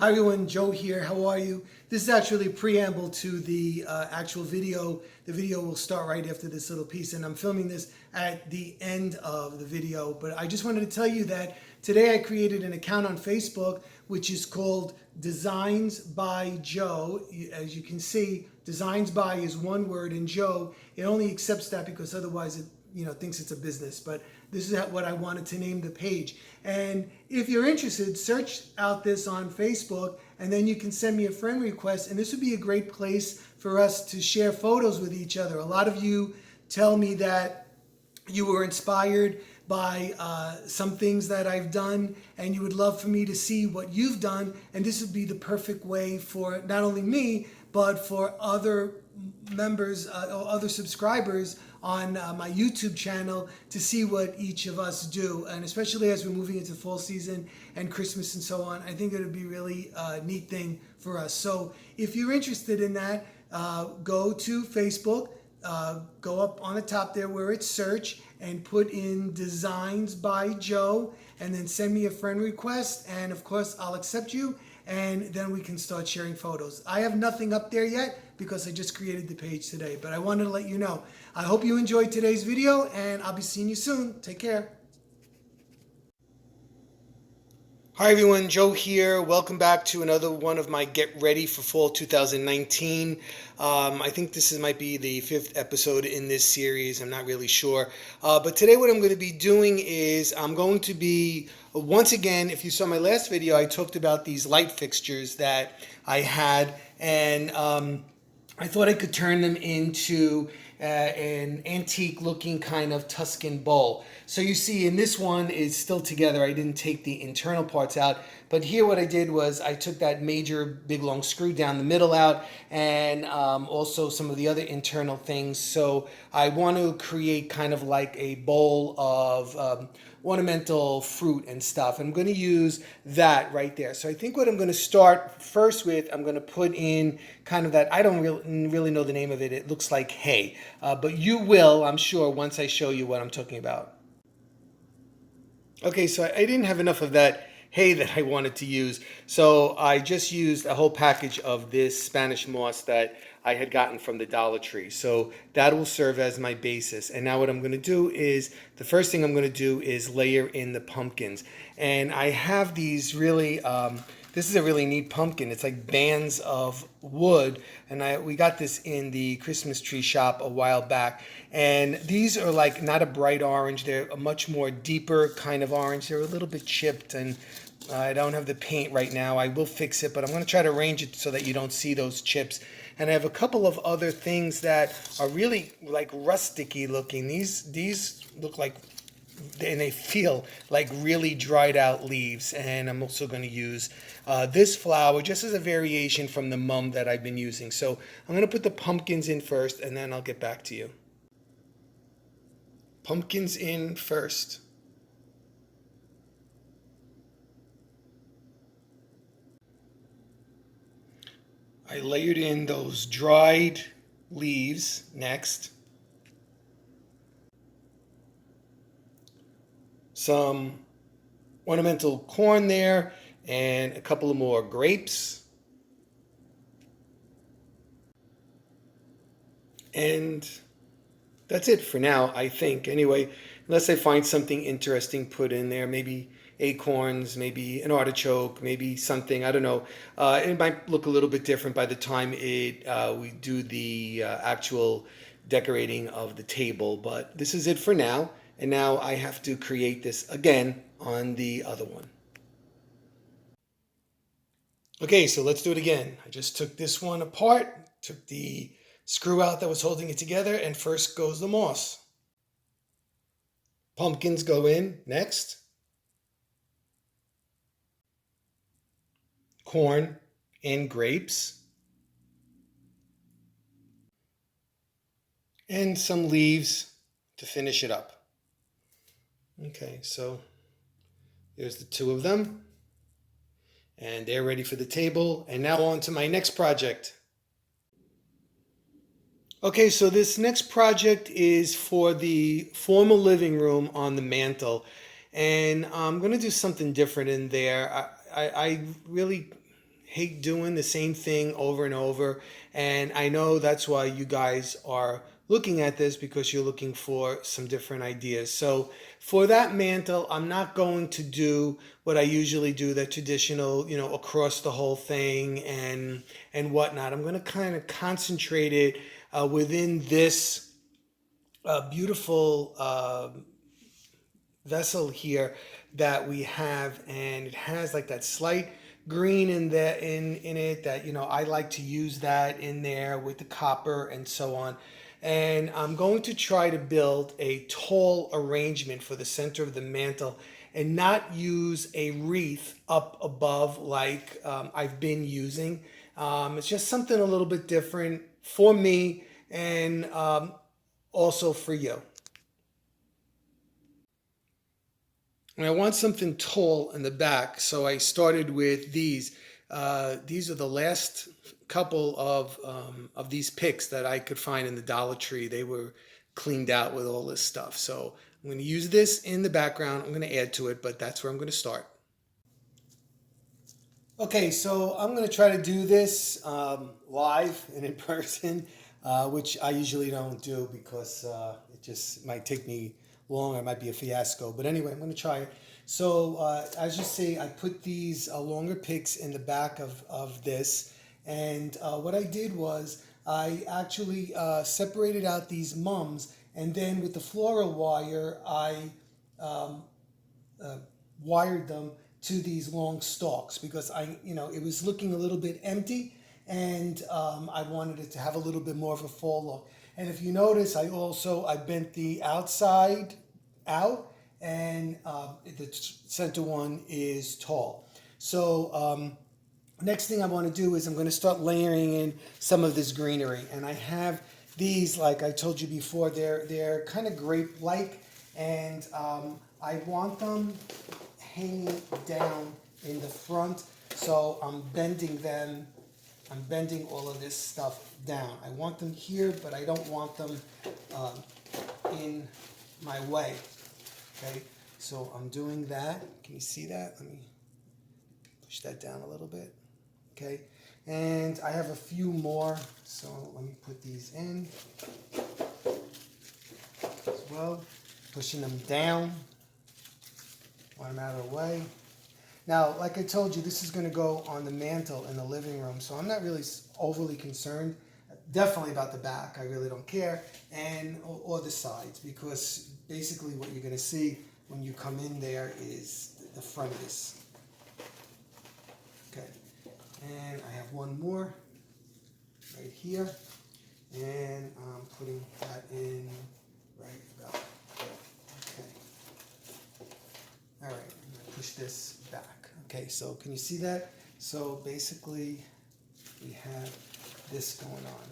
Hi everyone, Joe here. How are you? This is actually a preamble to the actual video. The video will start right after this little piece, and I'm filming this at the end of the video. But I just wanted to tell you that today I created an account on Facebook which is called Designs by Joe. As you can see, Designs by is one word, and Joe, it only accepts that because otherwise it thinks it's a business. But this is what I wanted to name the page. And if you're interested, search out this on Facebook, and then you can send me a friend request, and this would be a great place for us to share photos with each other. A lot of you tell me that you were inspired by some things that I've done, and you would love for me to see what you've done, and this would be the perfect way for not only me, but for other members or other subscribers on my YouTube channel to see what each of us do. And especially as we're moving into fall season and Christmas and so on, I think it would be really a neat thing for us. So if you're interested in that, go to Facebook, go up on the top there where it's search and put in Designs by Joe, and then send me a friend request, and of course I'll accept you, and then we can start sharing photos. I have nothing up there yet because I just created the page today, but I wanted to let you know. I hope you enjoyed today's video, and I'll be seeing you soon. Take care. Hi everyone, Joe here. Welcome back to another one of my Get Ready for Fall 2019. I think this might be the 5th episode in this series. I'm not really sure. But today what I'm going to be doing is I'm going to be, once again, if you saw my last video, I talked about these light fixtures that I had, and I thought I could turn them into an antique looking kind of Tuscan bowl. So you see in this one is still together. I didn't take the internal parts out, but here what I did was I took that major big long screw down the middle out, and also some of the other internal things. So I want to create kind of like a bowl of ornamental fruit and stuff. I'm going to use that right there. So I think what I'm going to start first with, I'm going to put in kind of that, I don't really know the name of it. It looks like hay, but you will, I'm sure, once I show you what I'm talking about. Okay, so I didn't have enough of that hay that I wanted to use, so I just used a whole package of this Spanish moss that I had gotten from the Dollar Tree. So that will serve as my basis. And now what I'm going to do is, the first thing I'm going to do is layer in the pumpkins. And I have these really, this is a really neat pumpkin. It's like bands of wood, and we got this in the Christmas tree shop a while back. And these are like not a bright orange. They're a much more deeper kind of orange. They're a little bit chipped, and I don't have the paint right now. I will fix it, but I'm going to try to arrange it so that you don't see those chips. And I have a couple of other things that are really like rusticy looking. These look like, and they feel like really dried out leaves. And I'm also going to use this flower just as a variation from the mum that I've been using. So I'm going to put the pumpkins in first, and then I'll get back to you. Pumpkins in first. I layered in those dried leaves next. Some ornamental corn there, and a couple of more grapes. And that's it for now, I think. Anyway, unless I find something interesting put in there, maybe acorns, maybe an artichoke, maybe something, I don't know. It might look a little bit different by the time we do the actual decorating of the table, but this is it for now. And now I have to create this again on the other one. Okay, so let's do it again. I just took this one apart, took the screw out that was holding it together, and first goes the moss. Pumpkins go in next. Corn and grapes. And some leaves to finish it up. Okay, so there's the two of them. And they're ready for the table. And now on to my next project. Okay, so this next project is for the formal living room on the mantle. And I'm going to do something different in there. I really hate doing the same thing over and over. And I know that's why you guys are looking at this, because you're looking for some different ideas. So for that mantle, I'm not going to do what I usually do, the traditional, across the whole thing and whatnot. I'm going to kind of concentrate it within this beautiful vessel here that we have, and it has like that slight green in it that I like to use that in there with the copper and so on. And I'm going to try to build a tall arrangement for the center of the mantle and not use a wreath up above like I've been using. It's just something a little bit different for me, and also for you. And I want something tall in the back, so I started with these. These are the last couple of these picks that I could find in the Dollar Tree. They were cleaned out with all this stuff. So I'm going to use this in the background. I'm going to add to it, but that's where I'm going to start. Okay, so I'm going to try to do this live and in person, which I usually don't do because it just might take me long. It might be a fiasco. But anyway, I'm going to try it. So as you see, I put these longer picks in the back of this. And what I did was I actually separated out these mums. And then with the floral wire, I wired them to these long stalks because it was looking a little bit empty, and I wanted it to have a little bit more of a fall look. And if you notice, I bent the outside out, and the center one is tall. So next thing I want to do is I'm going to start layering in some of this greenery, and I have these, like I told you before, they're kind of grape-like, and I want them hanging down in the front, so I'm bending all of this stuff down. I want them here, but I don't want them in my way. Okay, so I'm doing that. Can you see that? Let me push that down a little bit. Okay, and I have a few more, so let me put these in as well, pushing them down. Want them out of the way. Now, like I told you, this is going to go on the mantle in the living room, so I'm not really overly concerned. Definitely about the back, I really don't care, and or the sides, because basically what you're going to see when you come in there is the front of this. Okay, and I have one more right here, and I'm putting that in right about. Okay. All right, I'm going to push this back. Okay, so can you see that? So basically, we have this going on.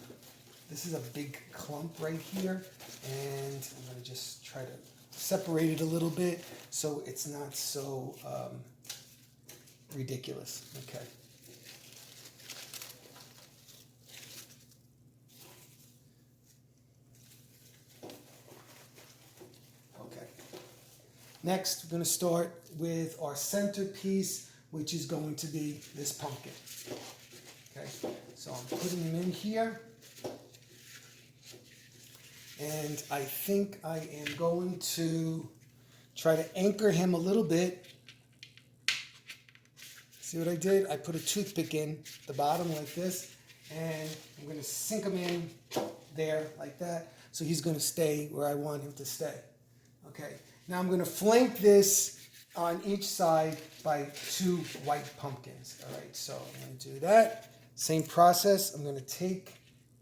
This is a big clump right here, and I'm going to just try to separate it a little bit so it's not so ridiculous. Okay. Next, we're going to start with our centerpiece, which is going to be this pumpkin. Okay, so I'm putting him in here. And I think I am going to try to anchor him a little bit. See what I did? I put a toothpick in the bottom like this, and I'm going to sink him in there like that, so he's going to stay where I want him to stay. Okay. Now I'm going to flank this on each side by 2 white pumpkins. All right, so I'm going to do that. Same process. I'm going to take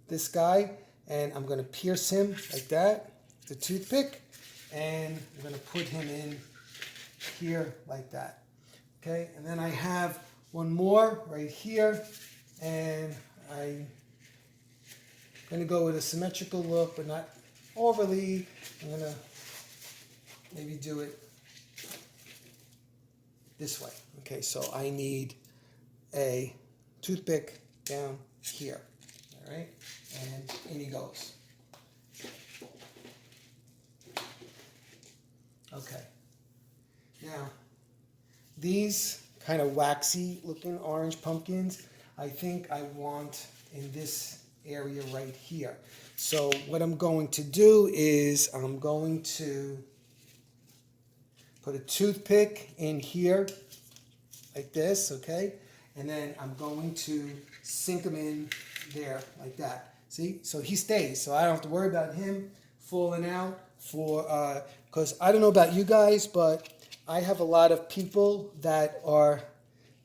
this guy and I'm going to pierce him like that with the toothpick, and I'm going to put him in here like that. Okay, and then I have one more right here, and I'm going to go with a symmetrical look, but not overly. I'm going to maybe do it this way. Okay, so I need a toothpick down here. All right, and in he goes. Okay, now these kind of waxy looking orange pumpkins. I think I want in this area right here. So what I'm going to do is I'm going to put a toothpick in here like this, okay? And then I'm going to sink him in there like that. See? So he stays. So I don't have to worry about him falling out because I don't know about you guys, but I have a lot of people that are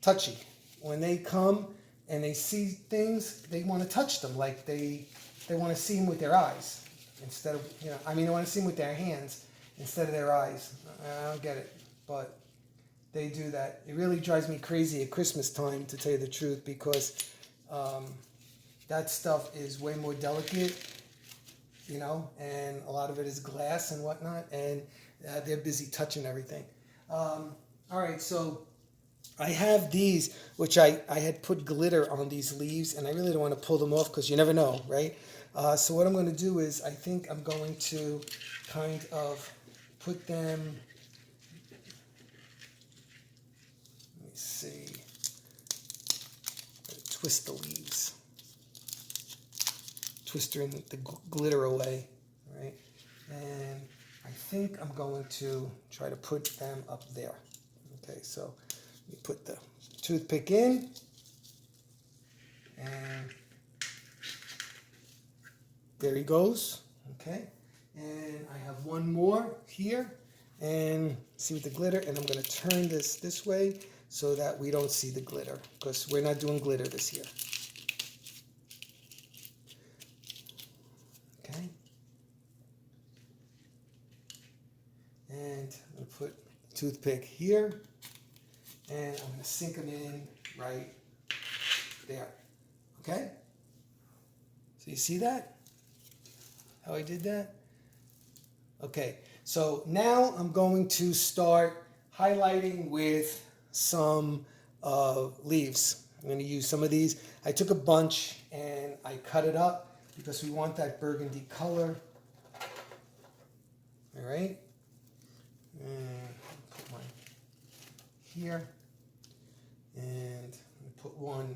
touchy. When they come and they see things, they want to touch them. Like they want to see them with their eyes instead of, they want to see them with their hands instead of their eyes. I don't get it, but they do that. It really drives me crazy at Christmas time, to tell you the truth, because that stuff is way more delicate, and a lot of it is glass and whatnot, and they're busy touching everything. All right, so I have these, which I had put glitter on these leaves, and I really don't want to pull them off because you never know, right? So what I'm going to do is I think I'm going to kind of put them, let me see, twist the leaves, twisting the glitter away, right? And I think I'm going to try to put them up there. Okay, so you put the toothpick in, and there he goes. Okay, and I have one more here, and see with the glitter, and I'm going to turn this way so that we don't see the glitter, because we're not doing glitter this year. Okay, and I'm going to put the toothpick here, and I'm going to sink them in right there. Okay, so you see that? How I did that? Okay, so now I'm going to start highlighting with some leaves. I'm going to use some of these. I took a bunch and I cut it up because we want that burgundy color. All right, and put one here, and put one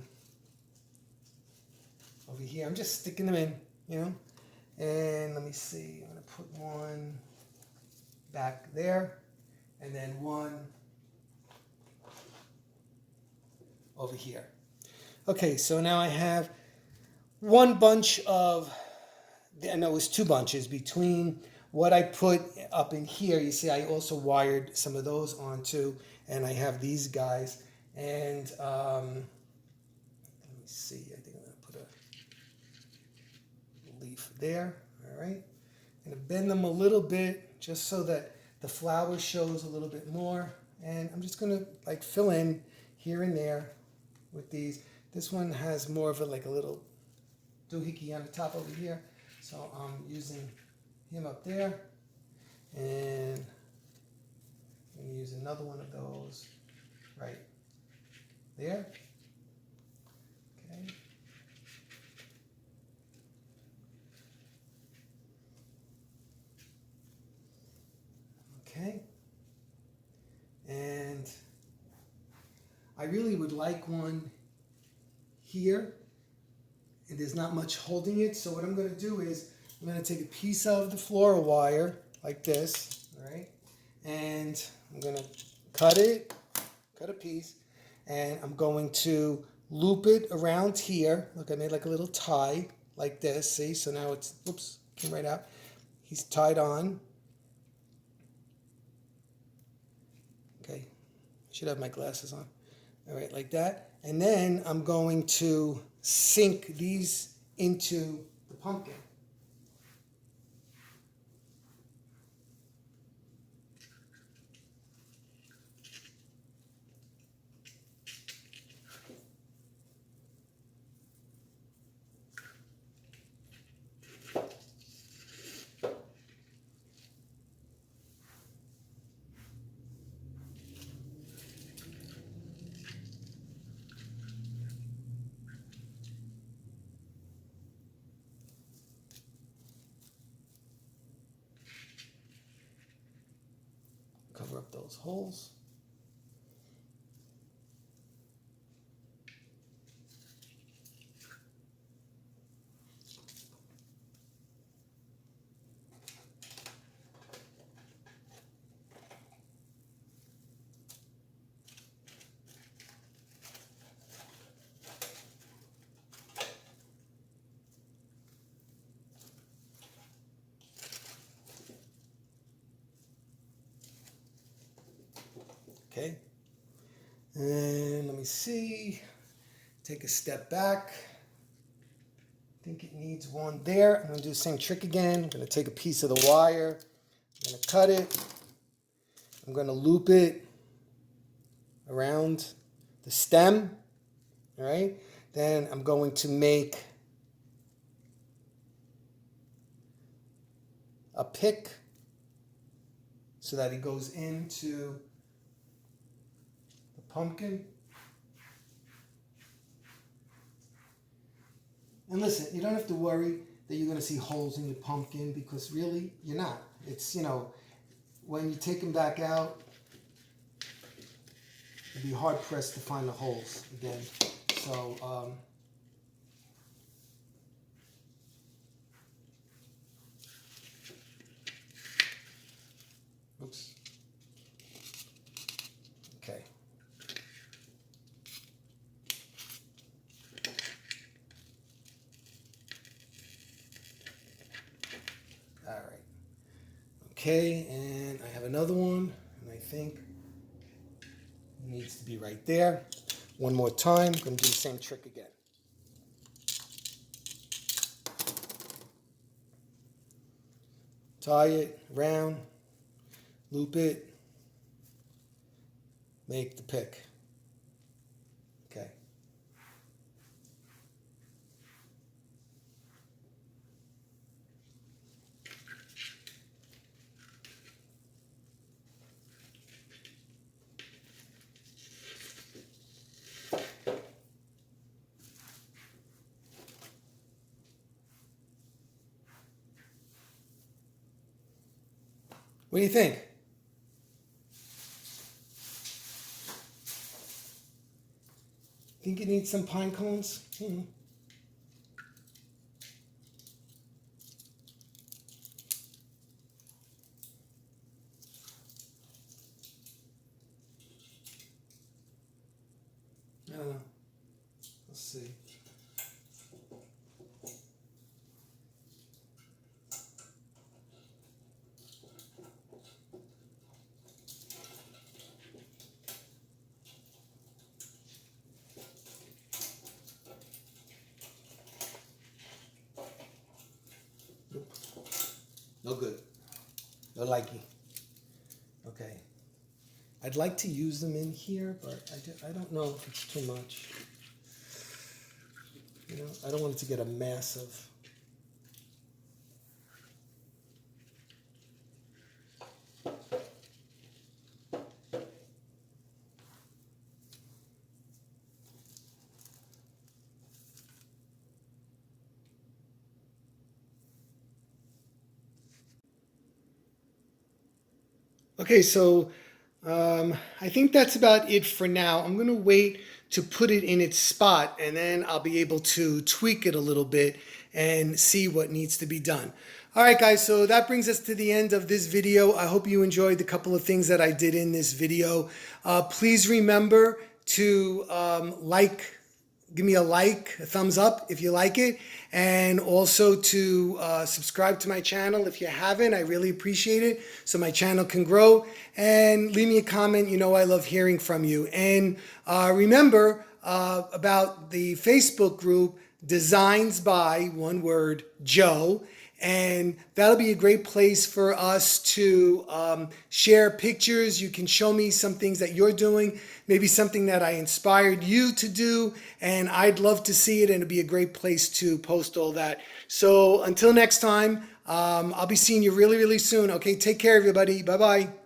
over here. I'm just sticking them in, And let me see, I'm going to put one back there, and then one over here. Okay, so now I have one bunch of, and it was two bunches between what I put up in here. You see, I also wired some of those onto, and I have these guys. And let me see, I think I'm going to put a leaf there. All right, I'm going to bend them a little bit just so that the flower shows a little bit more, and I'm just going to fill in here and there with these. This one has more of a little doohickey on the top over here, so I'm using him up there, and I'm going to use another one of those right there. Okay. Okay, and I really would like one here, and there's not much holding it, so what I'm going to do is I'm going to take a piece of the floral wire like this, all right, and I'm going to cut a piece, and I'm going to loop it around here. Look, I made a little tie like this, see, so now it's, oops, came right out. He's tied on. Okay, I should have my glasses on. All right, like that. And then I'm going to sink these into the pumpkin. Cover up those holes. Okay. And let me see. Take a step back. I think it needs one there. I'm going to do the same trick again. I'm going to take a piece of the wire. I'm going to cut it. I'm going to loop it around the stem. All right. Then I'm going to make a pick so that it goes into the pumpkin. And listen, you don't have to worry that you're going to see holes in your pumpkin, because really, you're not. It's, you know, when you take them back out, you'll be hard pressed to find the holes again. So, oops. Okay. All right. Okay, and I have another one, and I think it needs to be right there. One more time, I'm going to do the same trick again. Tie it round, loop it, make the pick. Okay. What do you think? Think you need some pine cones? Mm-hmm. I don't know. Let's see. Nope. No good. No likey. Okay. I'd like to use them in here, but I don't know if it's too much. You know, I don't want it to get a massive. Okay, so I think that's about it for now. I'm going to wait to put it in its spot, and then I'll be able to tweak it a little bit and see what needs to be done. All right, guys, so that brings us to the end of this video. I hope you enjoyed the couple of things that I did in this video. Please remember to give me a like, a thumbs up if you like it, and also to subscribe to my channel if you haven't. I really appreciate it, so my channel can grow. And leave me a comment. You know I love hearing from you. And remember about the Facebook group, Designs by, one word, Joe. And that'll be a great place for us to share pictures. You can show me some things that you're doing, maybe something that I inspired you to do, and I'd love to see it, and it'd be a great place to post all that. So until next time, I'll be seeing you really, really soon. Okay, take care, everybody. Bye-bye.